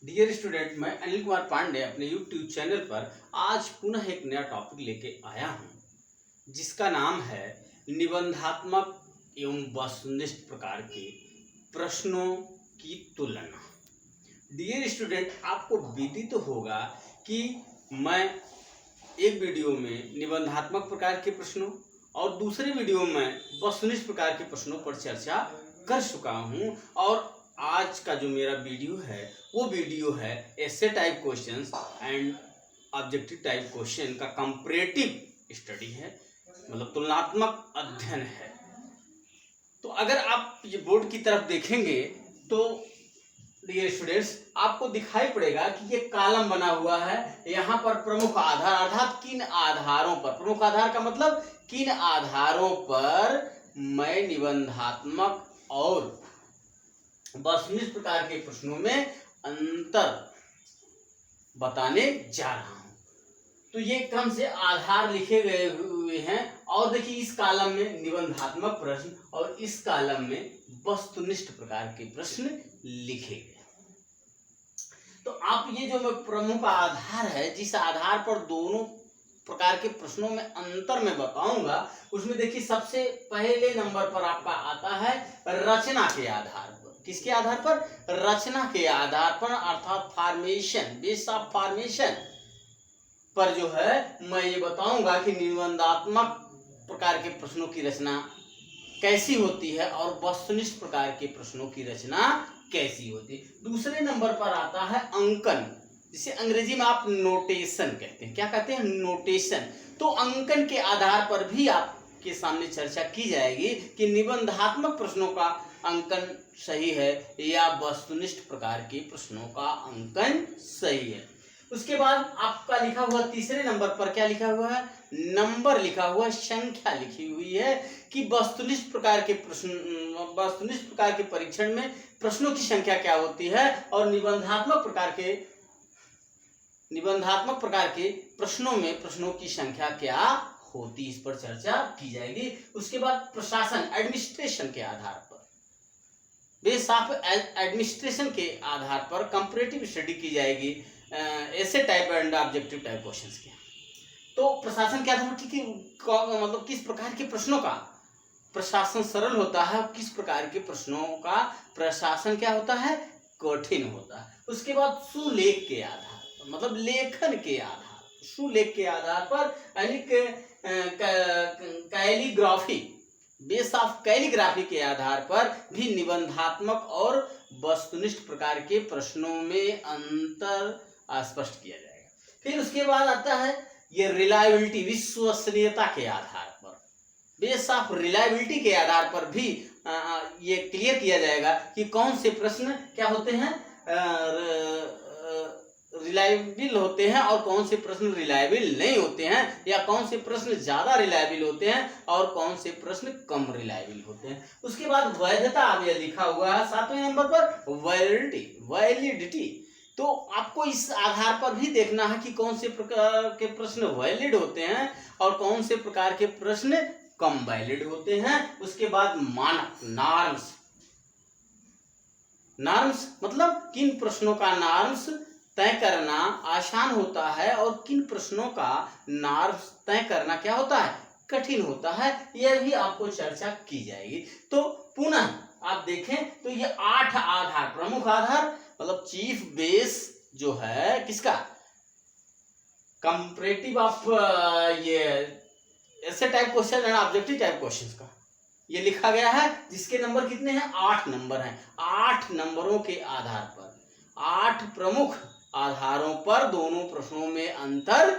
Dear student, मैं अनिल कुमार पांडे अपने YouTube channel पर आज पुनः एक नया टॉपिक लेके आया हूँ जिसका नाम है निबंधात्मक एवं वस्तुनिष्ठ प्रकार के प्रश्नों की तुलना। डियर स्टूडेंट, आपको विदित तो होगा कि मैं एक वीडियो में निबंधात्मक प्रकार के प्रश्नों और दूसरे वीडियो में वस्तुनिष्ठ प्रकार के प्रश्नों पर चर्चा कर चुका हूँ। और आज का जो मेरा वीडियो है वो वीडियो है essay type questions and objective type question का कंपैरेटिव स्टडी है, मतलब तुलनात्मक अध्ययन है। तो अगर आप ये बोर्ड की तरफ देखेंगे तो डियर स्टूडेंट्स, आपको दिखाई पड़ेगा कि ये कॉलम बना हुआ है। यहाँ पर प्रमुख आधार अर्थात किन आधारों पर, प्रमुख आधार का मतलब किन आधारों पर मैं निबंधात्मक और वस्तुनिष्ठ प्रकार के प्रश्नों में अंतर बताने जा रहा हूं। तो ये क्रम से आधार लिखे गए हुए हैं और देखिए इस कॉलम में निबंधात्मक प्रश्न और इस कॉलम में वस्तुनिष्ठ प्रकार के प्रश्न लिखे गए। तो आप ये जो प्रमुख आधार है, जिस आधार पर दोनों प्रकार के प्रश्नों में अंतर मैं बताऊंगा, उसमें देखिए सबसे पहले नंबर पर आपका आता है रचना के आधार पर। किसके आधार पर? रचना के आधार पर, अर्थात फॉर्मेशन, बेस ऑफ फॉर्मेशन पर जो है मैं ये बताऊंगा कि निबंधात्मक प्रकार के प्रश्नों की रचना कैसी होती है और वस्तुनिष्ठ प्रकार के प्रश्नों की रचना कैसी होती है। दूसरे नंबर पर आता है अंकन, जिसे अंग्रेजी में आप नोटेशन कहते हैं। क्या कहते हैं? नोटेशन। तो अंकन के आधार पर भी आपके सामने चर्चा की जाएगी कि निबंधात्मक प्रश्नों का अंकन सही है या वस्तुनिष्ठ प्रकार के प्रश्नों का अंकन सही है। उसके बाद आपका लिखा हुआ तीसरे नंबर पर क्या लिखा हुआ है? नंबर लिखा हुआ, संख्या लिखी हुई है कि वस्तुनिष्ठ प्रकार के प्रश्न, वस्तुनिष्ठ प्रकार के परीक्षण में प्रश्नों की संख्या क्या होती है और निबंधात्मक प्रकार के प्रश्नों में प्रश्नों की संख्या क्या होती, इस पर चर्चा की जाएगी। उसके बाद प्रशासन, एडमिनिस्ट्रेशन के आधार पर, बेस ऑफ एडमिनिस्ट्रेशन के आधार पर कंपैरेटिव स्टडी की जाएगी ऐसे type and objective type questions की। तो प्रशासन के आधार पर मतलब किस प्रकार के प्रश्नों का प्रशासन सरल होता है और किस प्रकार के प्रश्नों का प्रशासन क्या होता है? कठिन होता है। उसके बाद सुलेख के आधार पर, मतलब लेखन के आधार, सुलेख के आधार पर यानी कैलीग्राफी, बेस ऑफ कैलीग्राफी के आधार पर भी निबंधात्मक और वस्तुनिष्ठ प्रकार के प्रश्नों में अंतर स्पष्ट किया जाएगा। फिर उसके बाद आता है ये रिलायबिलिटी, विश्वसनीयता के आधार पर, बेस ऑफ रिलायबिलिटी के आधार पर भी ये क्लियर किया जाएगा कि कौन से प्रश्न क्या होते हैं, रिलायबल होते हैं और कौन से प्रश्न रिलायबल नहीं होते हैं, या कौन से प्रश्न ज्यादा रिलायबल होते हैं और कौन से प्रश्न कम रिलायबल होते हैं। उसके बाद वैधता अब लिखा हुआ है सातवें नंबर पर, वैलिडिटी। तो आपको इस आधार पर भी देखना है कि कौन से प्रकार के प्रश्न वैलिड होते हैं और कौन से प्रकार के प्रश्न कम वैलिड होते हैं। उसके बाद मानक, नॉर्म्स मतलब किन प्रश्नों का नॉर्म्स तय करना आसान होता है और किन प्रश्नों का नॉर्म्स तय करना क्या होता है? कठिन होता है। यह भी आपको चर्चा की जाएगी। तो पुनः आप देखें तो ये 8 आधार, प्रमुख आधार मतलब चीफ बेस जो है किसका? कंपैरेटिव ऑफ ये ऐसे type question and objective type questions का ये लिखा गया है, जिसके नंबर कितने हैं? 8 नंबर हैं। 8 नंबरों के आधार पर, 8 प्रमुख आधारों पर दोनों प्रश्नों में अंतर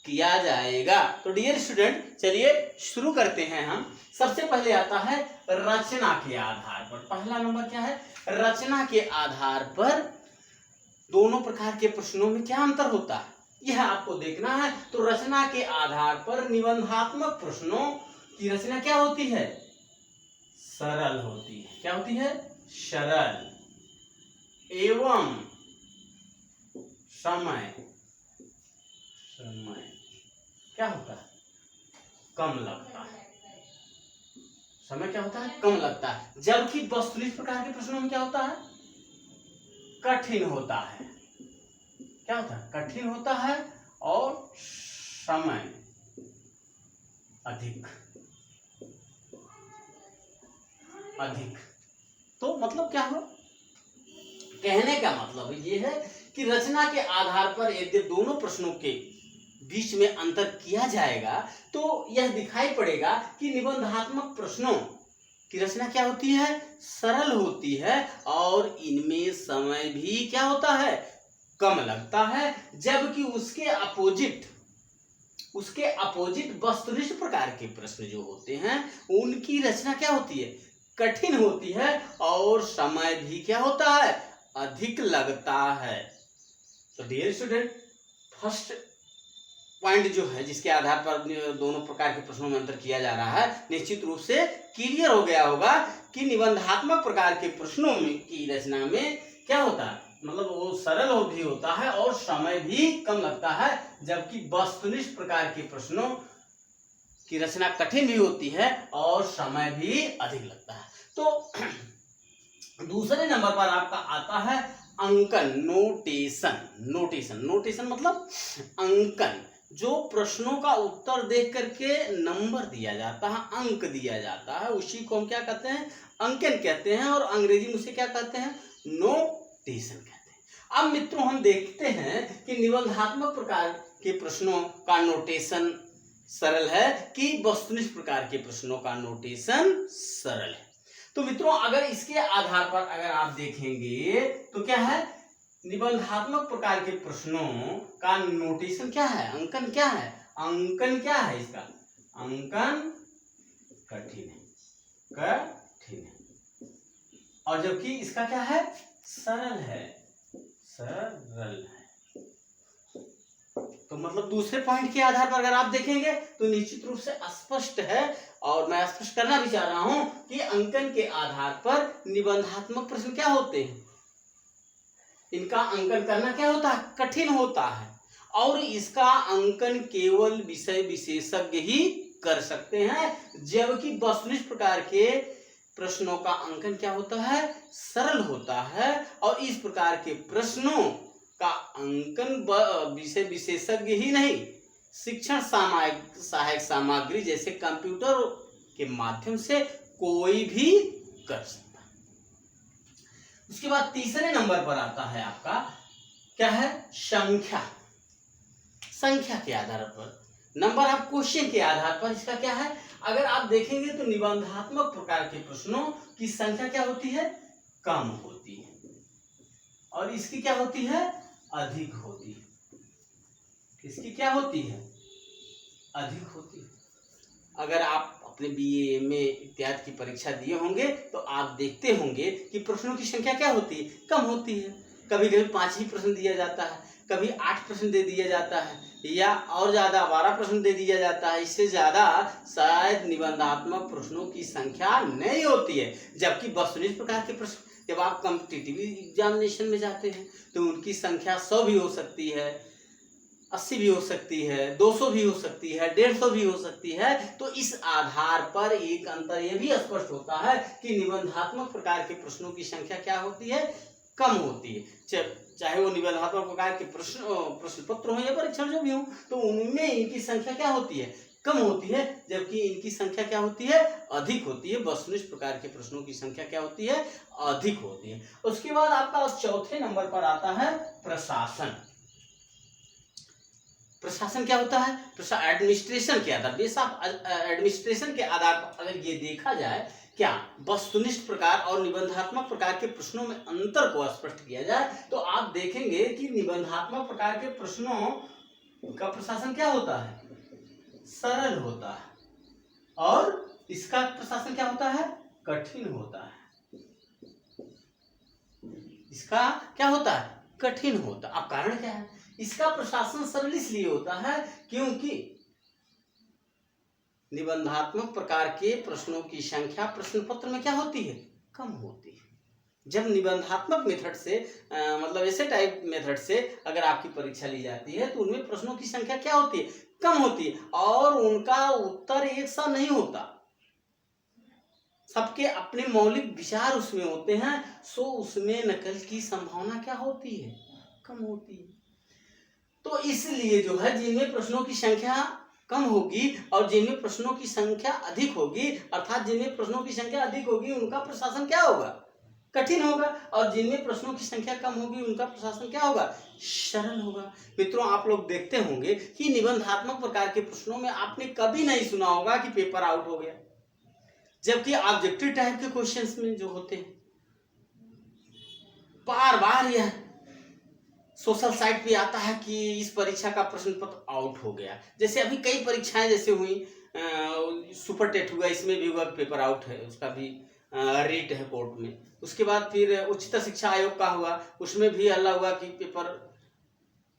किया जाएगा। तो डियर स्टूडेंट, चलिए शुरू करते हैं हम। सबसे पहले आता है रचना के आधार पर। पहला नंबर क्या है? रचना के आधार पर दोनों प्रकार के प्रश्नों में क्या अंतर होता है, यह आपको देखना है। तो रचना के आधार पर निबंधात्मक प्रश्नों की रचना क्या होती है? सरल होती है। क्या होती है? सरल एवं समय क्या होता है? कम लगता है। समय क्या होता है? कम लगता है। जबकि वस्तुनिष्ठ प्रकार के प्रश्नों में क्या होता है? कठिन होता है। क्या होता है, कठिन होता है और समय अधिक अधिक। तो मतलब क्या हुआ, कहने का मतलब ये है कि रचना के आधार पर यदि दोनों प्रश्नों के बीच में अंतर किया जाएगा तो यह दिखाई पड़ेगा कि निबंधात्मक प्रश्नों की रचना क्या होती है, सरल होती है और इनमें समय भी क्या होता है, कम लगता है। जबकि उसके अपोजिट वस्तुनिष्ठ प्रकार के प्रश्न जो होते हैं उनकी रचना क्या होती है, कठिन होती है और समय भी क्या होता है, अधिक लगता है। तो डियर स्टूडेंट, फर्स्ट पॉइंट जो है जिसके आधार पर दोनों प्रकार के प्रश्नों में अंतर किया जा रहा है, निश्चित रूप से क्लियर हो गया होगा कि निबंधात्मक प्रकार के प्रश्नों में की रचना में क्या होता है, मतलब वो सरल भी होता है और समय भी कम लगता है। जबकि वस्तुनिष्ठ प्रकार के प्रश्नों की रचना कठिन भी होती है और समय भी अधिक लगता है। तो दूसरे नंबर पर आपका आता है अंकन, नोटेशन मतलब अंकन, जो प्रश्नों का उत्तर देख करके नंबर दिया जाता है, अंक दिया जाता है, उसी को हम क्या कहते हैं, अंकन कहते हैं और अंग्रेजी में उसे क्या कहते हैं, नोटेशन कहते हैं। अब मित्रों हम देखते हैं कि निबंधात्मक प्रकार के प्रश्नों का नोटेशन सरल है कि वस्तुनिष्ठ प्रकार के प्रश्नों का नोटेशन सरल है। तो मित्रों अगर इसके आधार पर अगर आप देखेंगे तो क्या है, निबंधात्मक प्रकार के प्रश्नों का नोटेशन क्या है, अंकन क्या है, अंकन क्या है इसका, अंकन कठिन है और जबकि इसका क्या है, सरल है। तो मतलब दूसरे पॉइंट के आधार पर अगर आप देखेंगे तो निश्चित रूप से स्पष्ट है और मैं स्पष्ट करना भी चाह रहा हूं कि अंकन के आधार पर निबंधात्मक प्रश्न क्या होते हैं, इनका अंकन करना क्या होता है, कठिन होता है और इसका अंकन केवल विषय विशेषज्ञ ही कर सकते हैं। जबकि वस्तुनिष्ठ प्रकार के प्रश्नों का अंकन क्या होता है, सरल होता है और इस प्रकार के प्रश्नों का अंकन विषय विशेषज्ञ ही नहीं, शिक्षण सहायक सामग्री जैसे कंप्यूटर के माध्यम से कोई भी कर सकता है। उसके बाद तीसरे नंबर पर आता है आपका क्या है, संख्या के आधार पर, नंबर ऑफ क्वेश्चन के आधार पर इसका क्या है, अगर आप देखेंगे तो निबंधात्मक प्रकार के प्रश्नों की संख्या क्या होती है, कम होती है और इसकी क्या होती है, अधिक होती है। इसकी क्या होती है, अधिक होती है। अगर आप अपने बीए में इत्यादि की परीक्षा दिए होंगे तो आप देखते होंगे कि प्रश्नों की संख्या क्या होती है, कम होती है। कभी कभी 5 ही प्रश्न दिया जाता है, कभी 8 प्रश्न दे दिया जाता है या और ज्यादा 12 प्रश्न दे दिया जाता है। इससे ज्यादा शायद निबंधात्मक प्रश्नों की संख्या नहीं होती है। जबकि वस्तुनिष्ठ प्रकार के प्रश्न जब आप कॉम्पिटिटिव एग्जामिनेशन में जाते हैं तो उनकी संख्या 100 भी हो सकती है, 80 भी हो सकती है, 200 भी हो सकती है, 150 भी हो सकती है। तो इस आधार पर एक अंतर यह भी स्पष्ट होता है कि निबंधात्मक प्रकार के प्रश्नों की संख्या क्या होती है, कम होती है। चाहे वो निबंधात्मक प्रकार के प्रश्न पत्र हो या परीक्षण जो भी हो, तो उनमें इनकी संख्या क्या होती है, कम होती है। जबकि इनकी संख्या क्या होती है, अधिक होती है। वस्तुनिष्ठ प्रकार के प्रश्नों की संख्या क्या होती है, अधिक होती है। उसके बाद आपका चौथे नंबर पर आता है प्रशासन। प्रशासन क्या होता है, एडमिनिस्ट्रेशन के आधार एडमिनिस्ट्रेशन के आधार पर अगर ये देखा जाए क्या वस्तुनिष्ठ प्रकार और निबंधात्मक प्रकार के प्रश्नों में अंतर को स्पष्ट किया जाए तो आप देखेंगे कि निबंधात्मक प्रकार के प्रश्नों का प्रशासन क्या होता है, सरल होता है और इसका प्रशासन क्या होता है, कठिन होता है। इसका क्या होता है, कठिन होता है। अब कारण क्या है, इसका प्रशासन सरल इसलिए होता है क्योंकि निबंधात्मक प्रकार के प्रश्नों की संख्या प्रश्न पत्र में क्या होती है, कम होती है। जब निबंधात्मक मेथड से मतलब ऐसे टाइप मेथड से अगर आपकी परीक्षा ली जाती है तो उनमें प्रश्नों की संख्या क्या होती है, कम होती है और उनका उत्तर एक सा नहीं होता, सबके अपने मौलिक विचार उसमें होते हैं। सो उसमें नकल की संभावना क्या होती है, कम होती है। तो इसलिए जो है जिनमें प्रश्नों की संख्या कम होगी और जिनमें प्रश्नों की संख्या अधिक होगी, अर्थात जिनमें प्रश्नों की संख्या अधिक होगी उनका प्रशासन क्या होगा, कठिन होगा, और जिनमें प्रश्नों की संख्या कम होगी उनका प्रशासन क्या होगा, सरल होगा। मित्रों, आप लोग देखते होंगे कि निबंधात्मक प्रकार के प्रश्नों में आपने कभी नहीं सुना होगा कि पेपर आउट हो गया, जबकि ऑब्जेक्टिव टाइप के क्वेश्चंस में जो होते हैं बार बार यह सोशल साइट पे आता है कि इस परीक्षा का प्रश्न पत्र आउट हो गया। जैसे अभी कई परीक्षाएं जैसे हुई, सुपर टेट हुआ, इसमें भी हुआ पेपर आउट है, उसका भी रेट है कोर्ट में। उसके बाद फिर उच्चतर शिक्षा आयोग का हुआ, उसमें भी हल्ला हुआ कि पेपर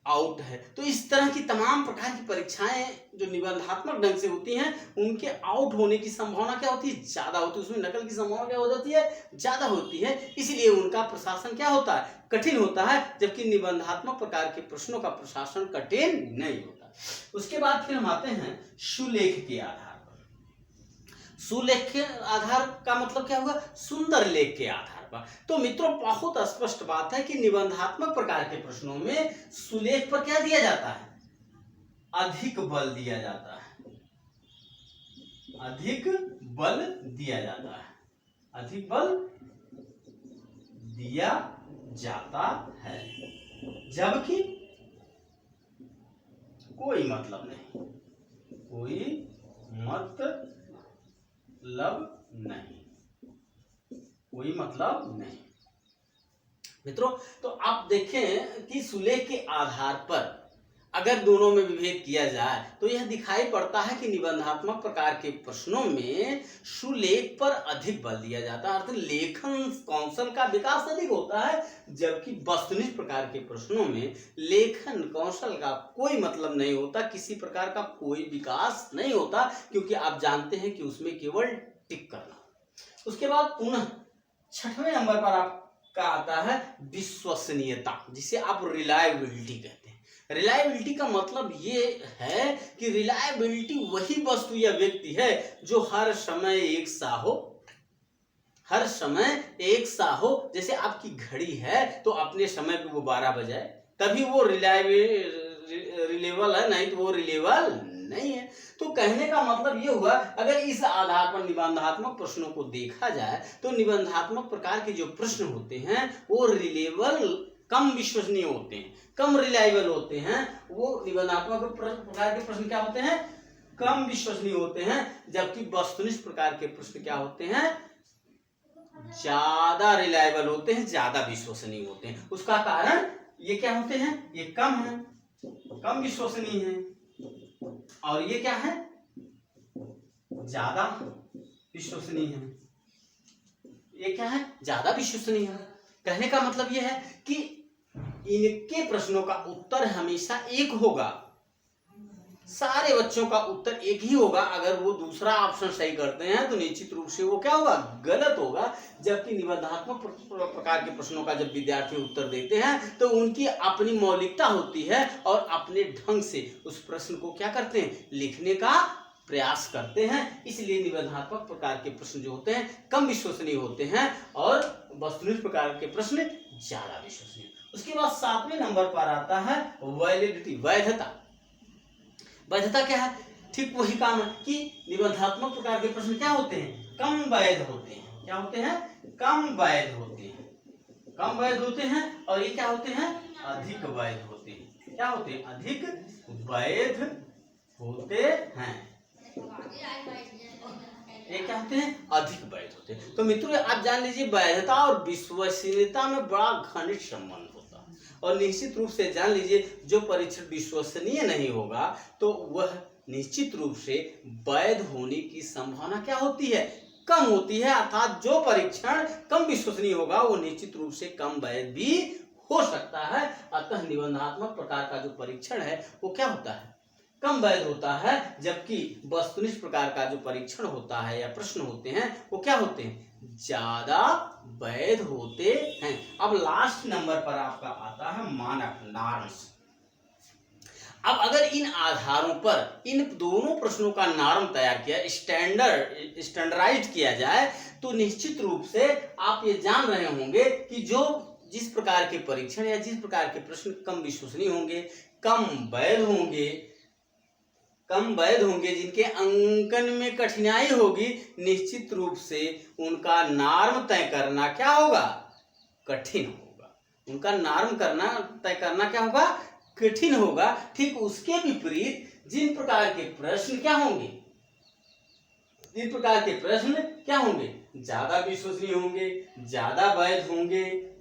आउट है। तो इस तरह की तमाम प्रकार की परीक्षाएं जो निबंधात्मक ढंग से होती हैं उनके आउट होने की संभावना क्या होती है, ज्यादा होती है, उसमें नकल की संभावना क्या हो जाती है, ज्यादा होती है, इसलिए उनका प्रशासन क्या होता है, कठिन होता है, जबकि निबंधात्मक प्रकार के प्रश्नों का प्रशासन कठिन नहीं होता। उसके बाद फिर हम आते हैं सुलेख के आधार पर। सुलेख के आधार का मतलब क्या हुआ, सुंदर लेख के आधार। तो मित्रों, बहुत स्पष्ट बात है कि निबंधात्मक प्रकार के प्रश्नों में सुलेख पर क्या दिया जाता है, अधिक बल दिया जाता है, अधिक बल दिया जाता है, अधिक बल दिया जाता है, जबकि कोई मतलब नहीं, कोई मतलब नहीं, कोई मतलब नहीं। मित्रों, तो आप देखें कि सुलेख के आधार पर अगर दोनों में विभेद किया जाए तो यह दिखाई पड़ता है कि निबंधात्मक प्रकार के प्रश्नों में सुलेख पर अधिक बल दिया जाता है, अर्थात लेखन कौशल का विकास अधिक होता है, जबकि वस्तुनिष्ठ प्रकार के प्रश्नों में लेखन कौशल का कोई मतलब नहीं होता, किसी प्रकार का कोई विकास नहीं होता, क्योंकि आप जानते हैं कि उसमें केवल टिक करना। उसके बाद पुनः 6वें नंबर पर आपका आता है विश्वसनीयता, जिसे आप रिलायबिलिटी कहते हैं। रिलायबिलिटी का मतलब ये है कि रिलायबिलिटी वही वस्तु या व्यक्ति है जो हर समय एक सा हो, हर समय एक सा हो। जैसे आपकी घड़ी है तो अपने समय पे वो 12 बजाए, तभी वो रिलेबल है, नहीं तो वो रिलेबल नहीं है। तो कहने का मतलब ये हुआ, अगर इस आधार पर निबंधात्मक प्रश्नों को देखा जाए तो निबंधात्मक प्रकार के जो प्रश्न होते हैं वो रिलेबल, कम विश्वसनीय होते हैं, कम रिलायबल होते हैं। वो निबंधात्मक प्रकार के प्रश्न क्या होते हैं, कम विश्वसनीय होते हैं, जबकि वस्तुनिष्ठ प्रकार के प्रश्न क्या होते हैं, ज्यादा रिलायबल होते हैं, ज्यादा विश्वसनीय होते हैं। उसका कारण ये क्या होते हैं, ये कम है, कम विश्वसनीय है, और ये क्या है, ज्यादा विश्वसनीय है। ये क्या है, ज्यादा विश्वसनीय है। कहने का मतलब ये है कि इनके प्रश्नों का उत्तर हमेशा एक होगा, सारे बच्चों का उत्तर एक ही होगा। अगर वो दूसरा ऑप्शन सही करते हैं तो निश्चित रूप से वो क्या होगा, गलत होगा। जबकि निबंधात्मक प्रकार के प्रश्नों का जब विद्यार्थी उत्तर देते हैं तो उनकी अपनी मौलिकता होती है और अपने ढंग से उस प्रश्न को क्या करते हैं, लिखने का प्रयास करते हैं। इसलिए निबंधात्मक प्रकार के प्रश्न जो होते हैं कम विश्वसनीय होते हैं और वस्तुनिष्ठ प्रकार के प्रश्न ज्यादा विश्वसनीय। उसके बाद 7वें नंबर पर आता है वैलिडिटी, वैधता। वैधता क्या है, ठीक वही काम है कि निबंधात्मक प्रकार के प्रश्न क्या होते हैं, कम वैध होते हैं। क्या होते हैं, कम वैध होते हैं, कम वैध होते हैं। और ये क्या होते हैं, अधिक वैध होते हैं। क्या होते हैं, अधिक वैध होते हैं। ये क्या होते हैं, अधिक वैध होते हैं। तो मित्रों, आप जान लीजिए वैधता और विश्वसनीयता में बड़ा घनिष्ठ संबंध होता है। और निश्चित रूप से जान लीजिए, जो परीक्षण विश्वसनीय नहीं होगा तो वह निश्चित रूप से वैध होने की संभावना क्या होती है, कम होती है। अर्थात जो परीक्षण कम विश्वसनीय होगा वो निश्चित रूप से कम वैध भी हो सकता है। अतः निबंधात्मक प्रकार का जो परीक्षण है वो क्या होता है, कम वैध होता है। जबकि वस्तुनिष्ठ प्रकार का जो परीक्षण होता है या प्रश्न होते हैं वो क्या होते हैं, ज्यादा वैध होते हैं। अब लास्ट नंबर पर आपका आता है मानक, नॉर्म्स। अब अगर इन आधारों पर इन दोनों प्रश्नों का नॉर्म तैयार किया, स्टैंडर्डाइज किया जाए तो निश्चित रूप से आप ये जान रहे होंगे कि जो जिस प्रकार के परीक्षण या जिस प्रकार के प्रश्न कम विश्वसनीय होंगे, कम वैध होंगे, जिनके अंकन में कठिनाई होगी, निश्चित रूप से उनका नॉर्म तय करना क्या होगा? कठिन होगा। उनका नॉर्म तय करना क्या होगा? कठिन होगा। ठीक उसके विपरीत जिन प्रकार के प्रश्न क्या होंगे, ज्यादा विश्वसनीय होंगे, ज्यादा वैध होंगे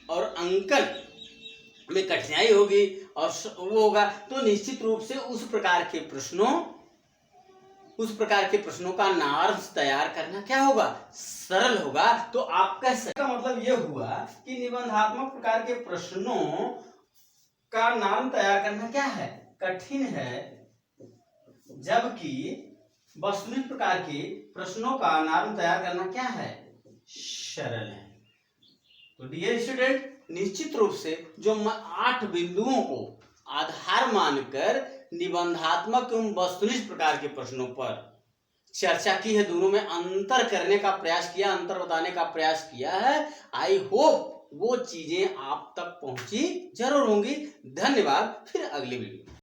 और अंकन में कठिनाई होगी और वो होगा, तो निश्चित रूप से उस प्रकार के प्रश्नों का नॉर्म्स तैयार करना क्या होगा? सरल होगा। तो आपका मतलब ये हुआ कि निबंधात्मक प्रकार के प्रश्नों का नॉर्म तैयार करना क्या है? कठिन है, जबकि वस्तुनिष्ठ प्रकार के प्रश्नों का नॉर्म तैयार करना क्या है? सरल है। तो डियर स्टूडेंट, निश्चित रूप से जो 8 बिंदुओं को आधार मानकर निबंधात्मक एवं वस्तुनिष्ठ प्रकार के प्रश्नों पर चर्चा की है, दोनों में अंतर करने का प्रयास किया, अंतर बताने का प्रयास किया है। आई होप वो चीजें आप तक पहुंची जरूर होंगी। धन्यवाद। फिर अगली वीडियो।